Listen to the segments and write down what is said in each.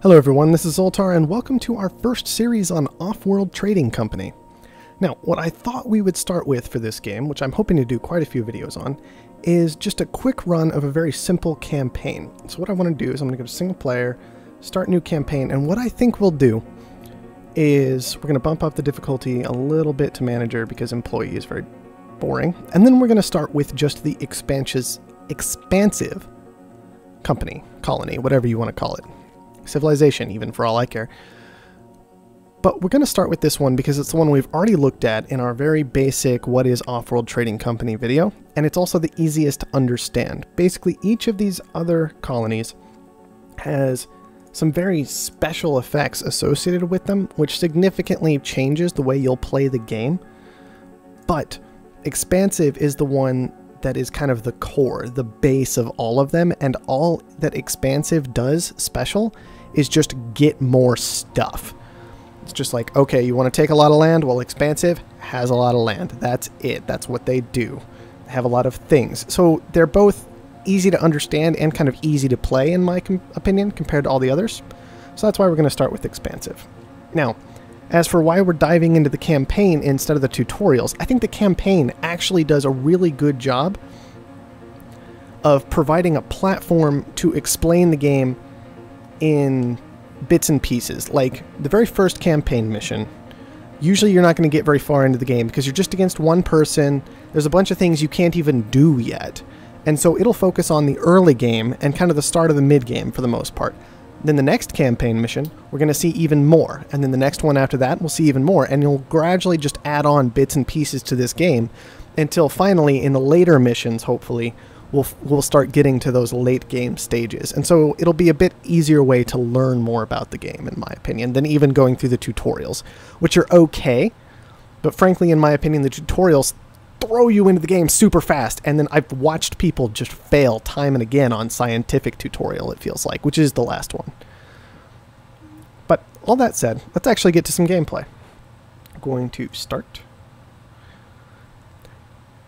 Hello everyone, this is Zoltar and welcome to our first series on Offworld Trading Company. Now, what I thought we would start with for this game, which I'm hoping to do quite a few videos on, is just a quick run of a very simple campaign. So what I want to do is I'm going to go to single player, start new campaign, and what I think we'll do is we're going to bump up the difficulty a little bit to manager because employee is very boring, and then we're going to start with just the expansive company, colony, whatever you want to call it. Civilization, even, for all I care. But we're going to start with this one because it's the one we've already looked at in our very basic What is Offworld Trading Company video, and it's also the easiest to understand. Basically, each of these other colonies has some very special effects associated with them, which significantly changes the way you'll play the game. But Expansive is the one that is kind of the core, the base of all of them, and all that Expansive does special is just get more stuff. It's just like, okay, you want to take a lot of land? Well, Expansive has a lot of land. That's it. That's what they do. They have a lot of things. So they're both easy to understand and kind of easy to play, in my opinion, compared to all the others. So that's why we're going to start with Expansive. Now, as for why we're diving into the campaign instead of the tutorials, I think the campaign actually does a really good job of providing a platform to explain the game in bits and pieces. Like the very first campaign mission, usually you're not going to get very far into the game because you're just against one person. There's a bunch of things you can't even do yet. And so it'll focus on the early game and kind of the start of the mid game for the most part. Then the next campaign mission, we're going to see even more. And then the next one after that, we'll see even more. And you'll gradually just add on bits and pieces to this game until finally in the later missions, hopefully, we'll start getting to those late game stages. And so it'll be a bit easier way to learn more about the game, in my opinion, than even going through the tutorials, which are okay. But frankly, in my opinion, the tutorials throw you into the game super fast, and then I've watched people just fail time and again on scientific tutorial, it feels like, which is the last one. But all that said, let's actually get to some gameplay. I'm going to start.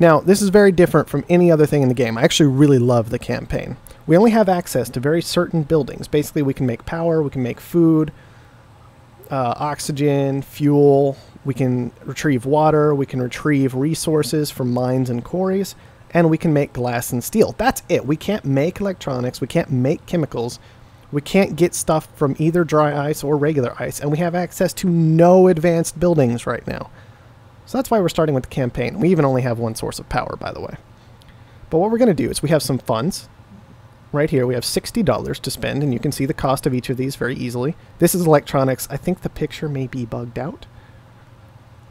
Now, this is very different from any other thing in the game. I actually really love the campaign. We only have access to very certain buildings. Basically, we can make power, we can make food, oxygen, fuel, we can retrieve water, we can retrieve resources from mines and quarries, and we can make glass and steel. That's it. We can't make electronics, we can't make chemicals, we can't get stuff from either dry ice or regular ice, and we have access to no advanced buildings right now. So that's why we're starting with the campaign. We even only have one source of power, by the way. But what we're going to do is we have some funds. Right here we have $60 to spend, and you can see the cost of each of these very easily. This is electronics. I think the picture may be bugged out.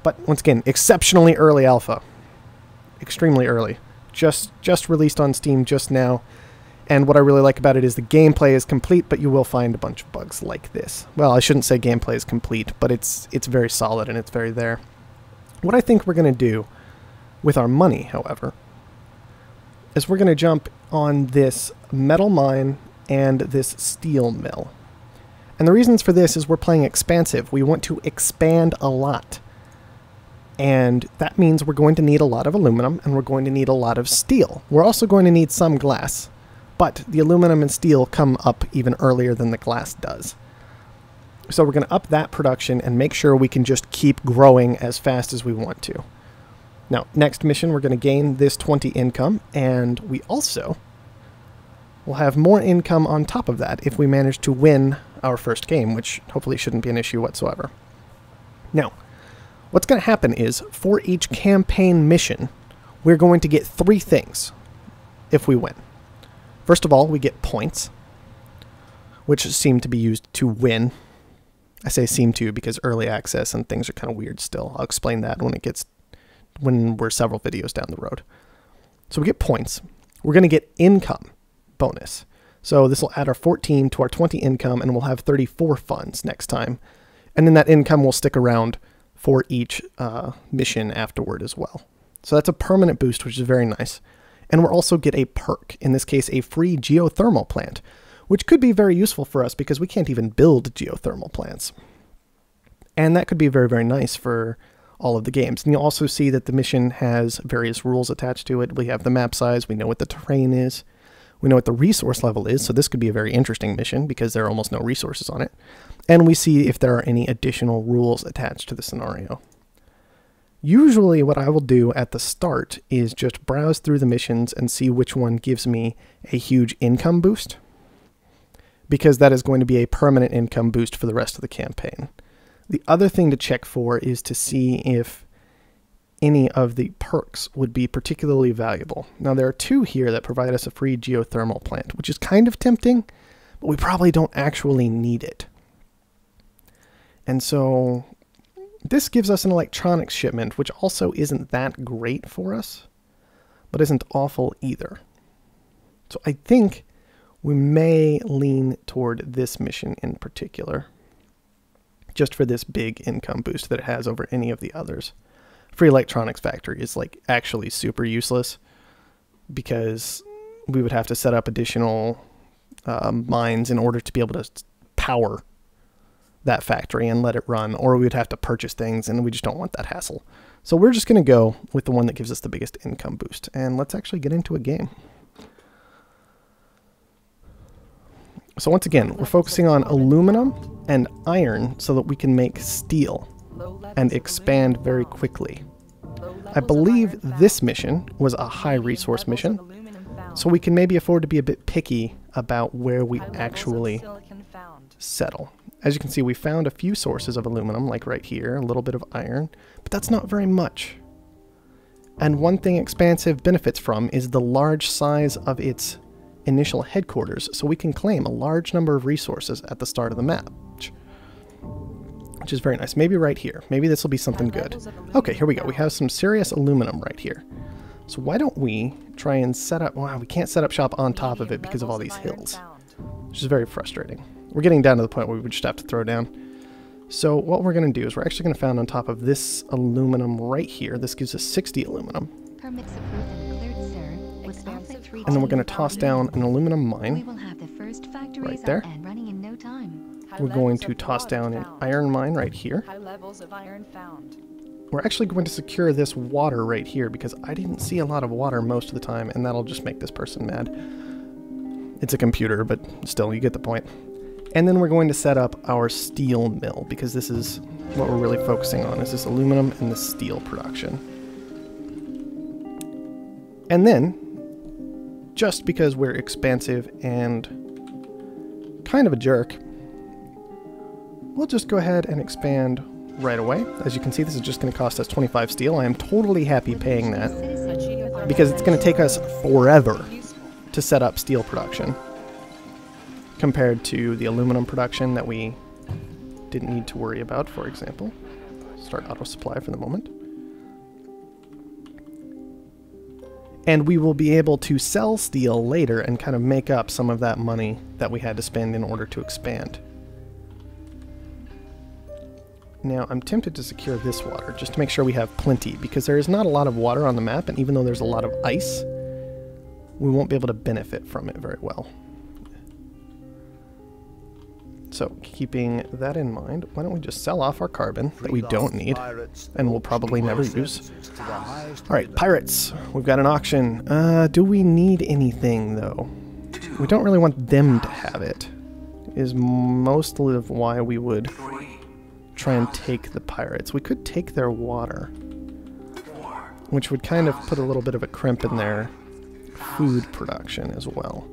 But once again, exceptionally early alpha. Extremely early. Just released on Steam just now. And what I really like about it is the gameplay is complete, but you will find a bunch of bugs like this. Well, I shouldn't say gameplay is complete, but it's very solid and it's very there. What I think we're going to do with our money, however, is we're going to jump on this metal mine and this steel mill. And the reasons for this is we're playing Expansive. We want to expand a lot. And that means we're going to need a lot of aluminum and we're going to need a lot of steel. We're also going to need some glass, but the aluminum and steel come up even earlier than the glass does. So we're going to up that production and make sure we can just keep growing as fast as we want to. Now, next mission, we're going to gain this 20 income, and we also will have more income on top of that if we manage to win our first game, which hopefully shouldn't be an issue whatsoever. Now, what's going to happen is, for each campaign mission, we're going to get 3 things if we win. First of all, we get points, which seem to be used to win. I say seem to because early access and things are kind of weird still. I'll explain that when we're several videos down the road. So we get points. We're going to get income bonus. So this will add our 14 to our 20 income, and we'll have 34 funds next time. And then that income will stick around for each mission afterward as well. So that's a permanent boost, which is very nice. And we'll also get a perk, in this case a free geothermal plant, which could be very useful for us because we can't even build geothermal plants. And that could be very, very nice for all of the games. And you'll also see that the mission has various rules attached to it. We have the map size, we know what the terrain is, We know what the resource level is, so this could be a very interesting mission because there are almost no resources on it. And we see if there are any additional rules attached to the scenario. Usually what I will do at the start is just browse through the missions and see which one gives me a huge income boost, because that is going to be a permanent income boost for the rest of the campaign. The other thing to check for is to see if any of the perks would be particularly valuable. Now there are two here that provide us a free geothermal plant, which is kind of tempting, but we probably don't actually need it. And so this gives us an electronics shipment, which also isn't that great for us, but isn't awful either. So I think we may lean toward this mission in particular, just for this big income boost that it has over any of the others. Free electronics factory is like actually super useless because we would have to set up additional mines in order to be able to power that factory and let it run, or we would have to purchase things, and we just don't want that hassle. So we're just going to go with the one that gives us the biggest income boost, and let's actually get into a game. So once again, we're focusing on aluminum and iron so that we can make steel and expand very quickly. I believe this mission was a high resource mission, so we can maybe afford to be a bit picky about where we actually settle. As you can see, we found a few sources of aluminum, like right here, a little bit of iron, but that's not very much. And one thing Expansive benefits from is the large size of its initial headquarters, so we can claim a large number of resources at the start of the map, which is very nice. Maybe right here. Maybe this will be something good. Okay, here we go. We have some serious aluminum right here. So why don't we try and set up... Wow, we can't set up shop on top of it because of all these hills, which is very frustrating. We're getting down to the point where we would just have to throw down. So what we're going to do is we're actually going to found on top of this aluminum right here. This gives us 60 aluminum. Permits approved and cleared, sir. Expansive And then we're going to toss down an aluminum mine We will have the first factories right there. up and running in no time. We're going to toss down an iron mine right here. High levels of iron found. We're actually going to secure this water right here because I didn't see a lot of water most of the time, and that'll just make this person mad. It's a computer, but still, you get the point. And then we're going to set up our steel mill because this is what we're really focusing on, is this aluminum and the steel production. And then, just because we're expansive and kind of a jerk, we'll just go ahead and expand right away. As you can see, this is just going to cost us 25 steel. I am totally happy paying that because it's going to take us forever to set up steel production compared to the aluminum production that we didn't need to worry about, for example. Start auto supply for the moment. And we will be able to sell steel later and kind of make up some of that money that we had to spend in order to expand. Now, I'm tempted to secure this water just to make sure we have plenty, because there is not a lot of water on the map, and even though there's a lot of ice, we won't be able to benefit from it very well. So, keeping that in mind, why don't we just sell off our carbon that we don't need, and we'll probably never use. Alright, pirates. We've got an auction. Do we need anything, though? We don't really want them to have it, is most of why we would try and take the pirates. We could take their water, which would kind of put a little bit of a crimp in their food production as well.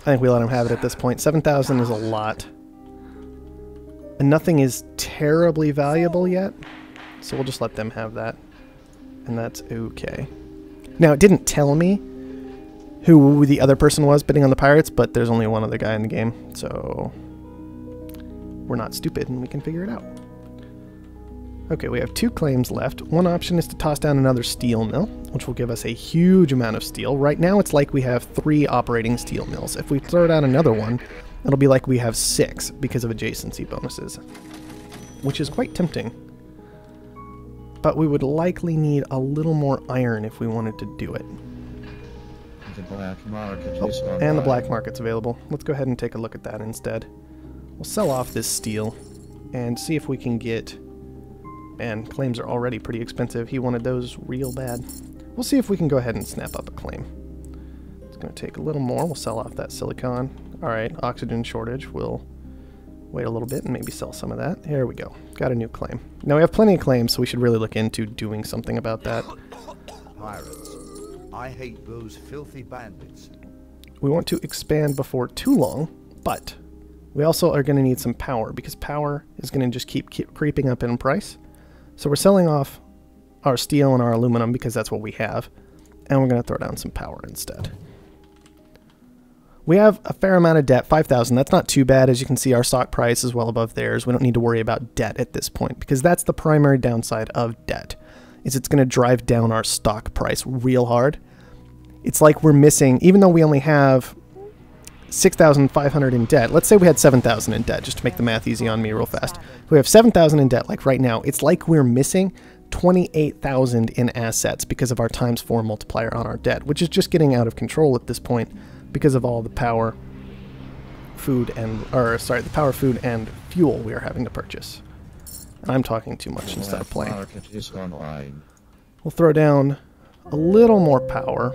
I think we let them have it at this point. 7,000 is a lot. And nothing is terribly valuable yet, so we'll just let them have that. And that's okay. Now, it didn't tell me who the other person was bidding on the pirates, but there's only one other guy in the game, so we're not stupid and we can figure it out. Okay, we have 2 claims left. One option is to toss down another steel mill, which will give us a huge amount of steel. Right now it's like we have 3 operating steel mills. If we throw down another one, it'll be like we have 6 because of adjacency bonuses, which is quite tempting. But we would likely need a little more iron if we wanted to do it. The black market is Oh, and the black market's available. Let's go ahead and take a look at that instead. We'll sell off this steel and see if we can get... Man, claims are already pretty expensive. He wanted those real bad. We'll see if we can go ahead and snap up a claim. It's going to take a little more. We'll sell off that silicon. Alright, oxygen shortage. We'll wait a little bit and maybe sell some of that. There we go. Got a new claim. Now we have plenty of claims, so we should really look into doing something about that. Pirates. I hate those filthy bandits. We want to expand before too long, but we also are going to need some power, because power is going to just keep creeping up in price. So we're selling off our steel and our aluminum because that's what we have, and we're going to throw down some power instead. We have a fair amount of debt, 5,000. That's not too bad. As you can see, our stock price is well above theirs. We don't need to worry about debt at this point, because that's the primary downside of debt, is it's going to drive down our stock price real hard. It's like we're missing, even though we only have 6,500 in debt. Let's say we had 7,000 in debt, just to make the math easy on me real fast. If we have 7,000 in debt, like right now, it's like we're missing 28,000 in assets because of our ×4 multiplier on our debt, which is just getting out of control at this point because of all the power, food, and the power, food, and fuel we are having to purchase. And I'm talking too much instead of playing. Market is online. We'll throw down a little more power.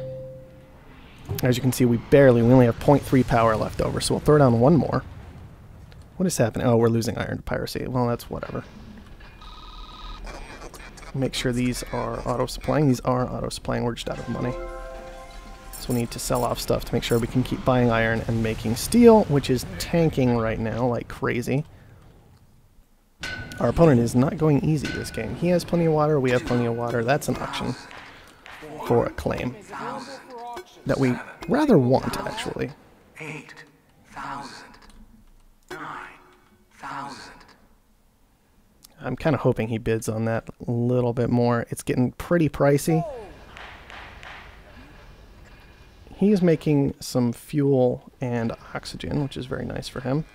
As you can see, we only have 0.3 power left over, so we'll throw down one more. What is happening? Oh, we're losing iron to piracy. Well, that's whatever. Make sure these are auto-supplying. These are auto-supplying. We're just out of money. So we need to sell off stuff to make sure we can keep buying iron and making steel, which is tanking right now like crazy. Our opponent is not going easy this game. He has plenty of water. We have plenty of water. That's an auction for a claim that we rather want, actually. 8,000. 9,000. I'm kind of hoping he bids on that a little bit more. It's getting pretty pricey. He is making some fuel and oxygen, which is very nice for him.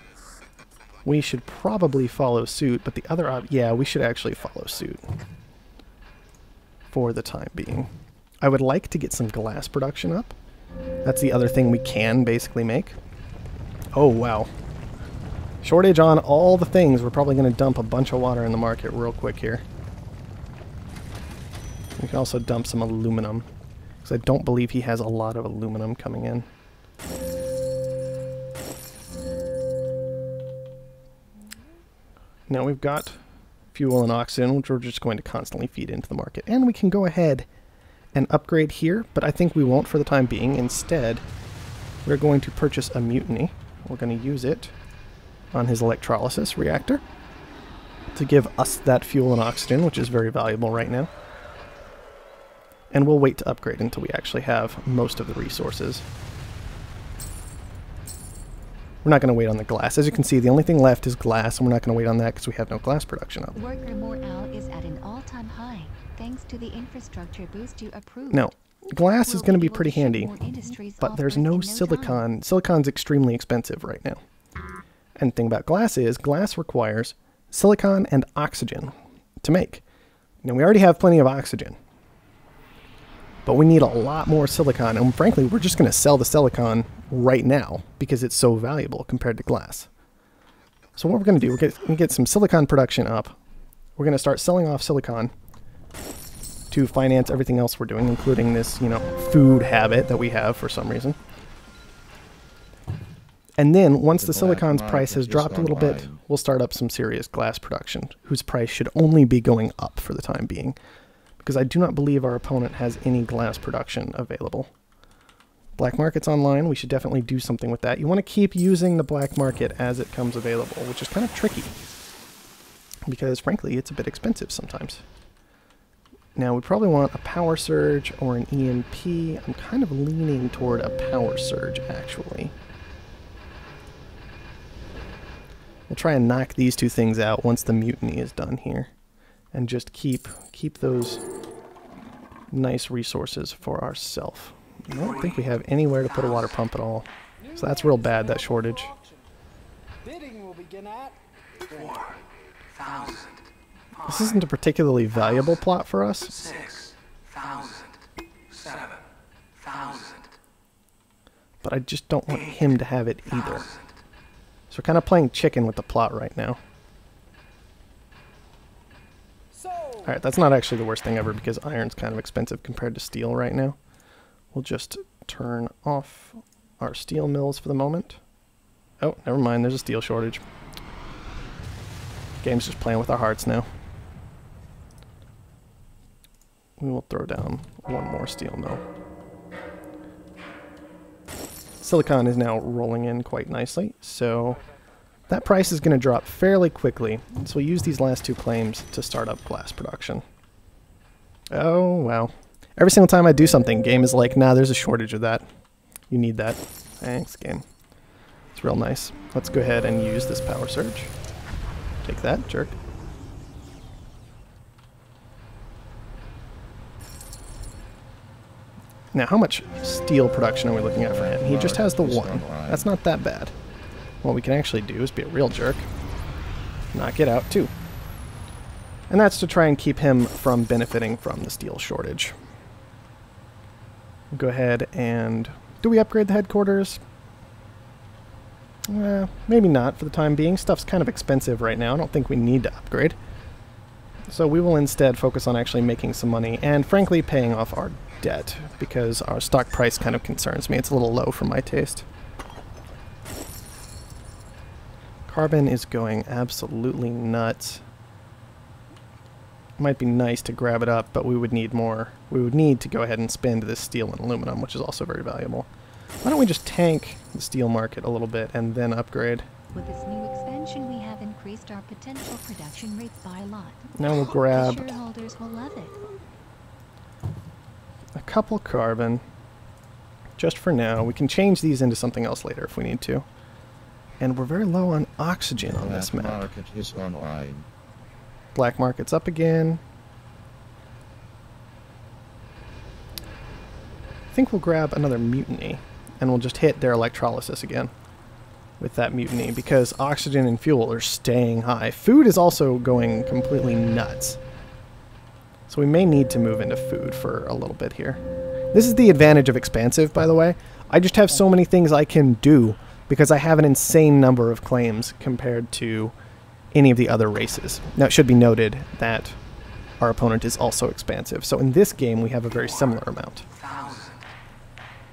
We should probably follow suit, but the other yeah, we should actually follow suit for the time being. I would like to get some glass production up. That's the other thing we can basically make. Oh, wow. Shortage on all the things. We're probably going to dump a bunch of water in the market real quick here. We can also dump some aluminum, because I don't believe he has a lot of aluminum coming in. Now we've got fuel and oxygen, which we're just going to constantly feed into the market. And we can go ahead and upgrade here, but I think we won't for the time being. Instead, we're going to purchase a mutiny. We're going to use it on his electrolysis reactor to give us that fuel and oxygen, which is very valuable right now. And we'll wait to upgrade until we actually have most of the resources. We're not going to wait on the glass. As you can see, the only thing left is glass, and we're not going to wait on that because we have no glass production up. Worker morale is at an all-time high, thanks to the infrastructure boost you approved. Now, glass is going to be We'll pretty ship handy, more industries but there's offline no in silicon. time. Silicon's extremely expensive right now. And the thing about glass is, glass requires silicon and oxygen to make. Now, we already have plenty of oxygen, but we need a lot more silicon, and frankly, we're just going to sell the silicon right now because it's so valuable compared to glass. So what we're going to do, we're going to get some silicon production up. We're going to start selling off silicon to finance everything else we're doing, including this, food habit that we have for some reason. And then, once the silicon's price has dropped a little bit, we'll start up some serious glass production, whose price should only be going up for the time being, because I do not believe our opponent has any glass production available. Black market's online. We should definitely do something with that. You want to keep using the black market as it comes available, which is kind of tricky, because frankly, it's a bit expensive sometimes. Now, we probably want a power surge or an EMP. I'm kind of leaning toward a power surge, actually. We'll try and knock these two things out once the mutiny is done here, and just keep those nice resources for ourselves. I don't think we have anywhere to put a water pump at all, so that's real bad, that shortage. Bidding will begin at 4,000. This isn't a particularly valuable plot for us. 6,000. 7,000. But I just don't want him to have it either. So we're kind of playing chicken with the plot right now. Sold. Alright, that's not actually the worst thing ever because iron's kind of expensive compared to steel right now. We'll just turn off our steel mills for the moment. Oh, never mind, there's a steel shortage. Game's just playing with our hearts now. We will throw down one more steel mill. Silicon is now rolling in quite nicely, so that price is going to drop fairly quickly. So we'll use these last two claims to start up glass production. Oh, wow. Every single time I do something, game is like, nah, there's a shortage of that. You need that. Thanks, game. It's real nice. Let's go ahead and use this power surge. Take that, jerk. Now, how much steel production are we looking at for him? He just has the one. That's not that bad. What we can actually do is be a real jerk. Knock it out, too. And that's to try and keep him from benefiting from the steel shortage. We'll go ahead and... Do we upgrade the headquarters? Maybe not for the time being. Stuff's kind of expensive right now. I don't think we need to upgrade. So we will instead focus on actually making some money and, frankly, paying off our debt because our stock price kind of concerns me. It's a little low for my taste. Carbon is going absolutely nuts. Might be nice to grab it up, but we would need more. We would need to go ahead and spend this steel and aluminum, which is also very valuable. Why don't we just tank the steel market a little bit and then upgrade? With this new expansion, we have increased our potential production rate by a lot. Now we'll grab The shareholders will love it. a couple carbon. Just for now. We can change these into something else later if we need to. And we're very low on oxygen on this map. Market is online. Black market's up again. I think we'll grab another mutiny, and we'll just hit their electrolysis again with that mutiny, because oxygen and fuel are staying high. Food is also going completely nuts. So we may need to move into food for a little bit here. This is the advantage of Expansive, by the way. I just have so many things I can do because I have an insane number of claims compared to any of the other races. Now, it should be noted that our opponent is also Expansive. So in this game, we have a very similar amount.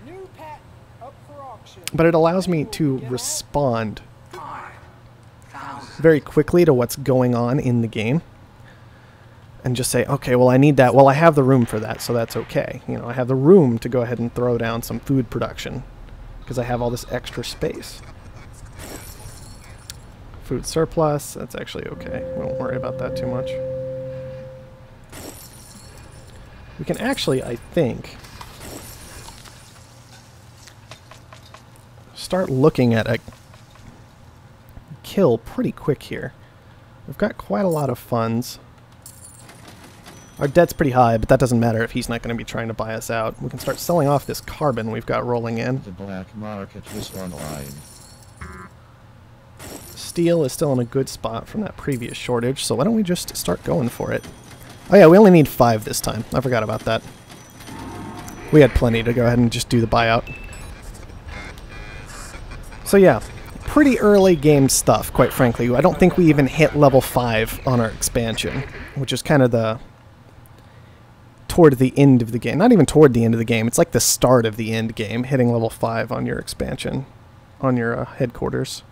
New patent up for auction. But it allows me to respond 5,000. very quickly to what's going on in the game. And just say, okay, well, I need that. Well, I have the room for that, so that's okay. You know, I have the room to go ahead and throw down some food production because I have all this extra space. Food surplus, that's actually okay. We won't worry about that too much. We can actually, I think, start looking at a kill pretty quick here. We've got quite a lot of funds. Our debt's pretty high, but that doesn't matter if he's not going to be trying to buy us out. We can start selling off this carbon we've got rolling in. The black market is online. Steel is still in a good spot from that previous shortage, so why don't we just start going for it? Oh yeah, we only need 5 this time. I forgot about that. We had plenty to go ahead and just do the buyout. So yeah, pretty early game stuff, quite frankly. I don't think we even hit level 5 on our expansion, which is kind of the... toward the end of the game. Not even toward the end of the game. It's like the start of the end game, hitting level 5 on your expansion, on your headquarters.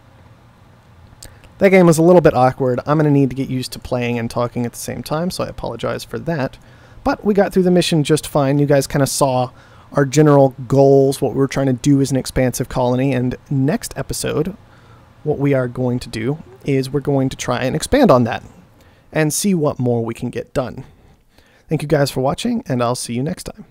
That game was a little bit awkward. I'm going to need to get used to playing and talking at the same time, so I apologize for that. But we got through the mission just fine. You guys kind of saw our general goals, what we were trying to do as an expansive colony, and next episode, what we are going to do is we're going to try and expand on that and see what more we can get done. Thank you guys for watching, and I'll see you next time.